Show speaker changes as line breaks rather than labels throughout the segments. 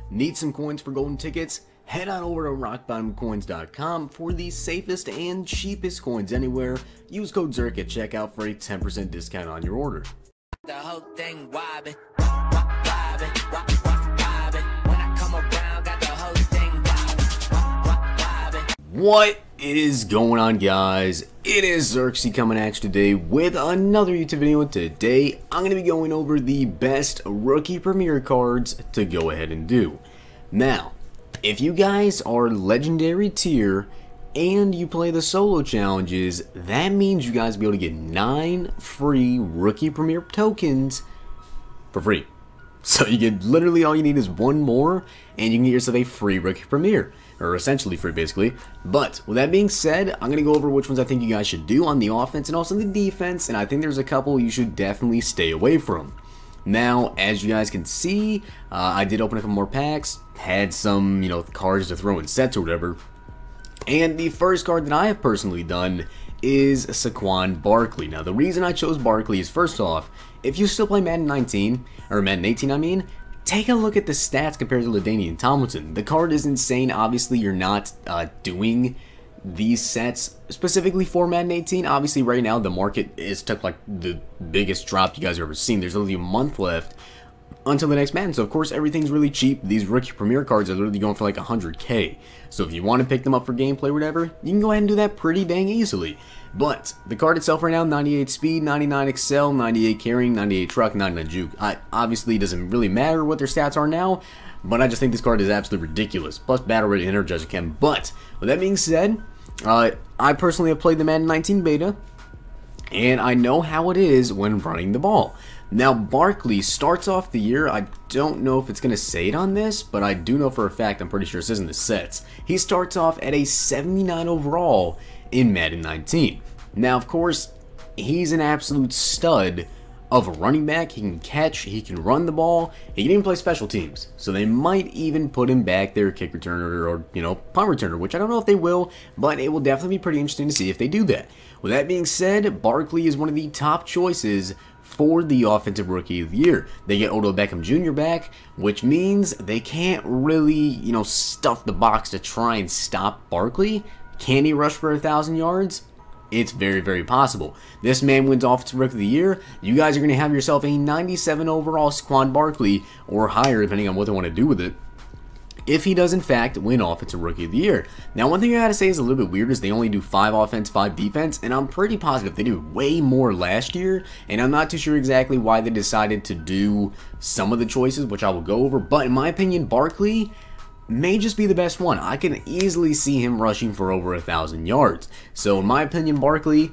Need some coins for golden tickets? Head on over to rockbottomcoins.com for the safest and cheapest coins anywhere. Use code Zirksee at checkout for a 10% discount on your order.
The whole thing wobbin', wobbin'. When I come around, got the whole thing wobbin'.
What is going on, guys? It is Zirksee coming at you today with another YouTube video. Today, I'm going to be going over the best rookie premier cards to go ahead and do. Now, if you guys are legendary tier and you play the solo challenges, that means you guys will be able to get 9 free rookie premier tokens for free. So you get literally all you need is one more and you can get yourself a free rookie premier, or essentially free basically. But with that being said, I'm going to go over which ones I think you guys should do on the offense and also the defense, and I think there's a couple you should definitely stay away from. Now, as you guys can see, I did open a couple more packs, had some, cards to throw in sets or whatever. And the first card that I have personally done is Sukwon Barclay. Now, the reason I chose Barclay is, first off, if you still play Madden 19, or Madden 18 I mean, take a look at the stats compared to LaDainian Tomlinson. The card is insane. Obviously, you're not doing these sets specifically for Madden 18. Obviously, right now, the market took like the biggest drop you guys have ever seen. There's only a month left until the next Madden, so of course everything's really cheap. These rookie premier cards are literally going for like 100k, so if you want to pick them up for gameplay or whatever, you can go ahead and do that pretty dang easily. But the card itself right now, 98 speed, 99 excel, 98 carrying, 98 truck, 99 juke. Obviously it doesn't really matter what their stats are now, but I just think this card is absolutely ridiculous. Plus battle rate and energizer chem. But with that being said, I personally have played the Madden 19 beta, and I know how it is when running the ball. Now, Barclay starts off the year, I don't know if it's going to say it on this, but I do know for a fact, I'm pretty sure it says in the sets. He starts off at a 79 overall in Madden 19. Now, of course, he's an absolute stud of a running back. He can catch, he can run the ball, he can even play special teams. So they might even put him back there, kick returner or, punt returner, which I don't know if they will, but it will definitely be pretty interesting to see if they do that. With that being said, Barclay is one of the top choices for the Offensive Rookie of the Year. They get Odell Beckham Jr. back, which means they can't really, stuff the box to try and stop Barclay. Can he rush for 1,000 yards? It's very, very possible. This man wins Offensive Rookie of the Year. You guys are going to have yourself a 97 overall Sukwon Barclay, or higher, depending on what they want to do with it, if he does in fact win Offensive Rookie of the Year. Now, one thing I gotta say is a little bit weird is they only do 5 offense, 5 defense, and I'm pretty positive they did way more last year, and I'm not too sure exactly why they decided to do some of the choices, which I will go over, but in my opinion, Barclay may just be the best one. I can easily see him rushing for over 1,000 yards. So in my opinion, Barclay,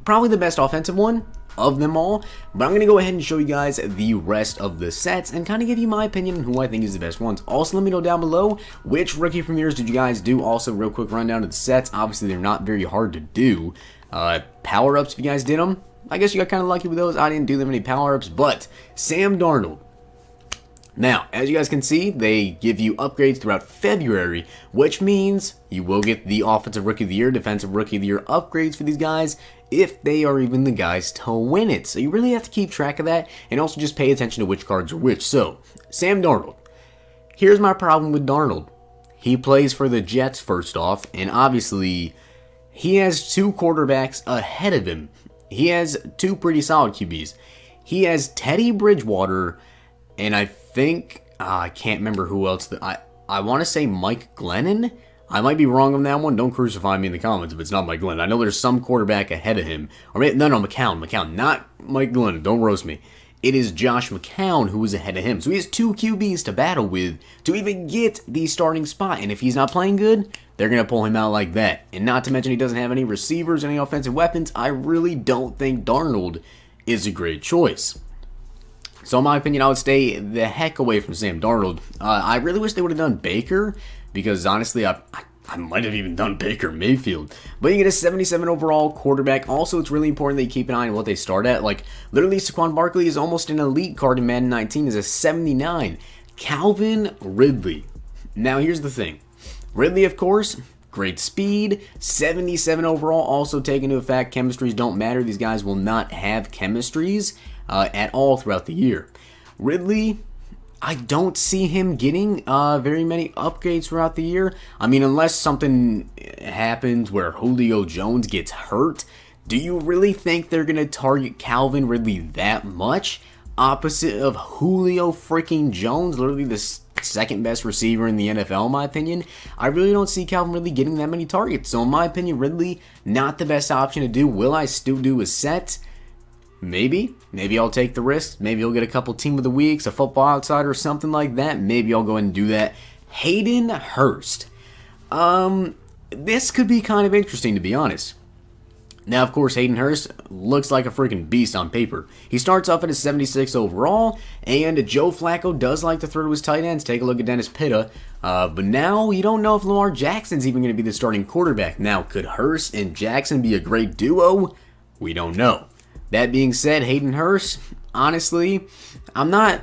probably the best offensive one of them all, but I'm going to go ahead and show you guys the rest of the sets and kind of give you my opinion on who I think is the best ones. Also, let me know down below which rookie premieres did you guys do. Also, real quick rundown of the sets. Obviously, they're not very hard to do. Power-ups, if you guys did them, I guess you got kind of lucky with those. I didn't do them any power-ups, but Sam Darnold. Now, as you guys can see, they give you upgrades throughout February, which means you will get the Offensive Rookie of the Year, Defensive Rookie of the Year upgrades for these guys, if they are even the guys to win it. So you really have to keep track of that, and also just pay attention to which cards are which. So, Sam Darnold. Here's my problem with Darnold. He plays for the Jets, first off, and obviously, he has 2 quarterbacks ahead of him. He has 2 pretty solid QBs. He has Teddy Bridgewater, and I think, I can't remember who else, I want to say Mike Glennon. I might be wrong on that one. Don't crucify me in the comments if it's not Mike Glennon. I know there's some quarterback ahead of him. Or maybe, no, McCown, not Mike Glennon. Don't roast me. It is Josh McCown who is ahead of him. So he has 2 QBs to battle with to even get the starting spot. And if he's not playing good, they're going to pull him out like that. And not to mention he doesn't have any receivers, any offensive weapons. I really don't think Darnold is a great choice. So in my opinion, I would stay the heck away from Sam Darnold. I really wish they would have done Baker, because honestly, I might have even done Baker Mayfield. But you get a 77 overall quarterback. Also, it's really important that you keep an eye on what they start at. Like, literally, Sukwon Barclay is almost an elite card in Madden 19 is a 79. Calvin Ridley. Now, here's the thing. Ridley, of course, great speed, 77 overall. Also, take into effect, chemistries don't matter. These guys will not have chemistries at all throughout the year. Ridley, I don't see him getting very many upgrades throughout the year. I mean, unless something happens where Julio Jones gets hurt, do you really think they're going to target Calvin Ridley that much? Opposite of Julio freaking Jones, literally the second best receiver in the NFL, in my opinion. I really don't see Calvin Ridley getting that many targets. So in my opinion, Ridley, not the best option to do. Will I still do a set? Maybe. Maybe I'll take the risk. Maybe I'll get a couple Team of the Weeks, a Football Outsider, or something like that. Maybe I'll go ahead and do that. Hayden Hearst. This could be kind of interesting, to be honest. Now, of course, Hayden Hearst looks like a freaking beast on paper. He starts off at a 76 overall, and Joe Flacco does like to throw to his tight ends. Take a look at Dennis Pitta. But now, you don't know if Lamar Jackson's even going to be the starting quarterback. Now, could Hearst and Jackson be a great duo? We don't know. That being said, Hayden Hearst, honestly, I'm not,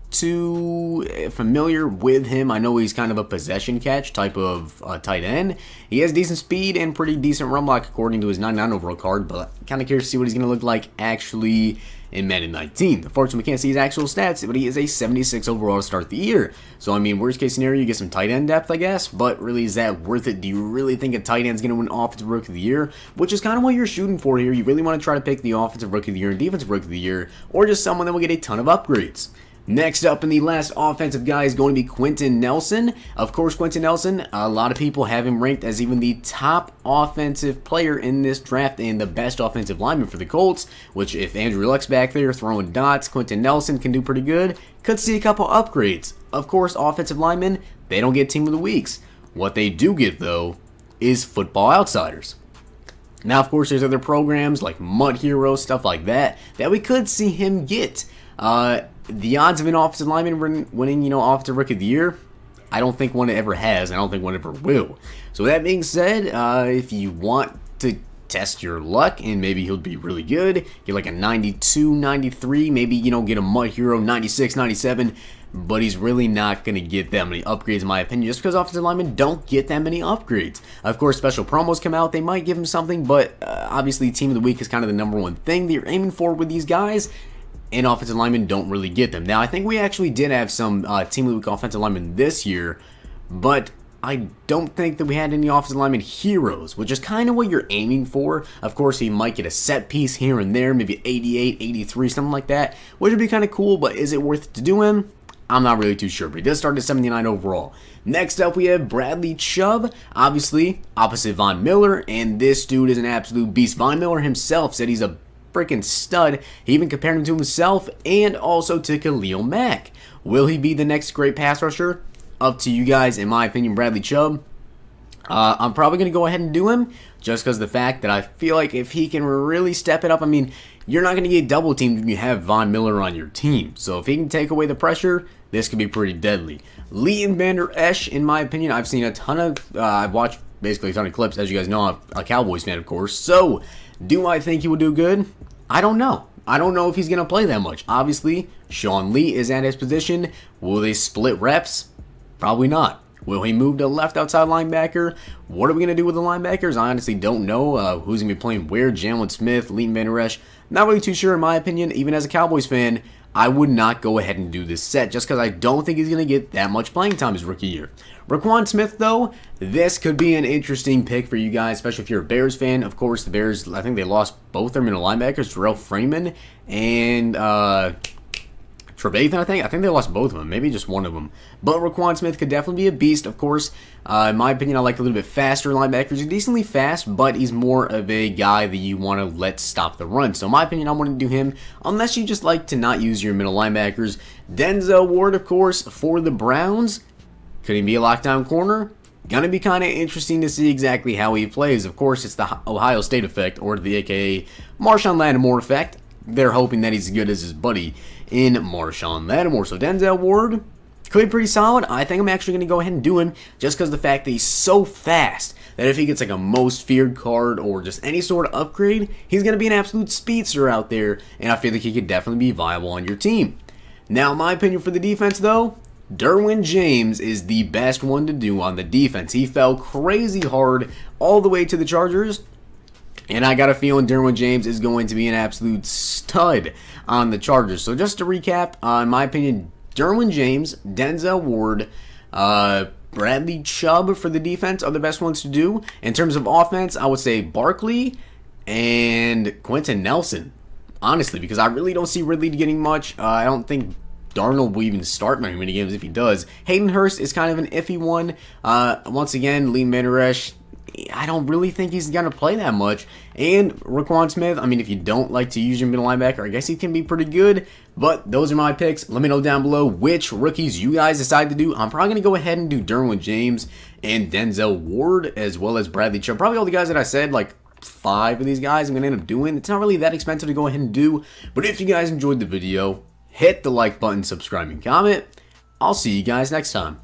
too familiar with him. I know he's kind of a possession catch type of tight end. He has decent speed and pretty decent run block according to his 99 overall card, but kind of curious to see what he's going to look like actually in Madden 19. Unfortunately, we can't see his actual stats, but he is a 76 overall to start the year. So, I mean, worst case scenario, you get some tight end depth, I guess, but really, is that worth it? Do you really think a tight end's going to win Offensive Rookie of the Year? Which is kind of what you're shooting for here. You really want to try to pick the Offensive Rookie of the Year and Defensive Rookie of the Year, or just someone that will get a ton of upgrades. Next up in the last offensive guy is going to be Quinton Nelson. Of course, Quinton Nelson, a lot of people have him ranked as even the top offensive player in this draft and the best offensive lineman for the Colts, which if Andrew Luck's back there throwing dots, Quinton Nelson can do pretty good. Could see a couple upgrades. Of course, offensive linemen, they don't get Team of the Weeks. What they do get, though, is Football Outsiders. Now, of course, there's other programs like Mud Hero, stuff like that, that we could see him get. The odds of an offensive lineman winning, Offensive Rookie of the Year, I don't think one ever has. I don't think one ever will. So that being said, if you want to test your luck and maybe he'll be really good, get like a 92, 93, maybe, get a Mud Hero 96, 97, but he's really not going to get that many upgrades in my opinion, just because offensive linemen don't get that many upgrades. Of course, special promos come out, they might give him something, but obviously Team of the Week is kind of the number one thing that you're aiming for with these guys. And offensive linemen don't really get them. Now, I think we actually did have some Team of the Week offensive linemen this year, but I don't think that we had any offensive lineman heroes, which is kind of what you're aiming for. Of course, he might get a set piece here and there, maybe 88, 83, something like that, which would be kind of cool, but is it worth it to do him? I'm not really too sure, but he does start at 79 overall. Next up, we have Bradley Chubb, obviously opposite Von Miller, and this dude is an absolute beast. Von Miller himself said he's a freaking stud. He even compared him to himself and also to Khalil Mack. Will he be the next great pass rusher? Up to you guys. In my opinion, Bradley Chubb. I'm probably going to go ahead and do him just because of the fact that I feel like if he can really step it up, I mean, you're not going to get double teamed when you have Von Miller on your team. So if he can take away the pressure, this could be pretty deadly. Leighton Vander Esch, in my opinion, I've seen a ton of, I've watched basically a ton of clips. As you guys know, I'm a Cowboys fan, of course. So, do I think he will do good? I don't know. I don't know if he's going to play that much. Obviously, Sean Lee is at his position. Will they split reps? Probably not. Will he move to left outside linebacker? What are we going to do with the linebackers? I honestly don't know who's going to be playing where. Jalen Smith, Leighton Vander Esch. Not really too sure in my opinion. Even as a Cowboys fan, I would not go ahead and do this set just because I don't think he's going to get that much playing time his rookie year. Raquan Smith, though, this could be an interesting pick for you guys, especially if you're a Bears fan. Of course, the Bears, I think they lost both their middle linebackers, Terrell Freeman and Trevathan, I think. I think they lost both of them, maybe just one of them. But Raquan Smith could definitely be a beast, of course. In my opinion, I like a little bit faster linebackers. He's decently fast, but he's more of a guy that you want to let stop the run. So in my opinion, I wouldn't do him unless you just like to not use your middle linebackers. Denzel Ward, of course, for the Browns. Could he be a lockdown corner? Gonna be kind of interesting to see exactly how he plays. Of course, it's the Ohio State effect, or the aka Marshawn Lattimore effect. They're hoping that he's as good as his buddy in Marshawn Lattimore. So Denzel Ward could be pretty solid. I think I'm actually going to go ahead and do him just because of the fact that he's so fast that if he gets like a most feared card or just any sort of upgrade, he's going to be an absolute speedster out there, and I feel like he could definitely be viable on your team. Now, my opinion for the defense, though, Derwin James is the best one to do on the defense. He fell crazy hard all the way to the Chargers, and I got a feeling Derwin James is going to be an absolute stud on the Chargers. So just to recap, in my opinion, Derwin James, Denzel Ward, Bradley Chubb for the defense are the best ones to do. In terms of offense, I would say Barkley and Quinton Nelson, honestly, because I really don't see Ridley getting much. I don't think Darnold will even start many games if he does. Hayden Hearst is kind of an iffy one. Once again, Lee Mineresh, I don't really think he's going to play that much. And Raquan Smith, I mean, if you don't like to use your middle linebacker, I guess he can be pretty good. But those are my picks. Let me know down below which rookies you guys decide to do. I'm probably going to go ahead and do Derwin James and Denzel Ward, as well as Bradley Chubb. Probably all the guys that I said, like 5 of these guys I'm going to end up doing. It's not really that expensive to go ahead and do. But if you guys enjoyed the video, hit the like button, subscribe, and comment. I'll see you guys next time.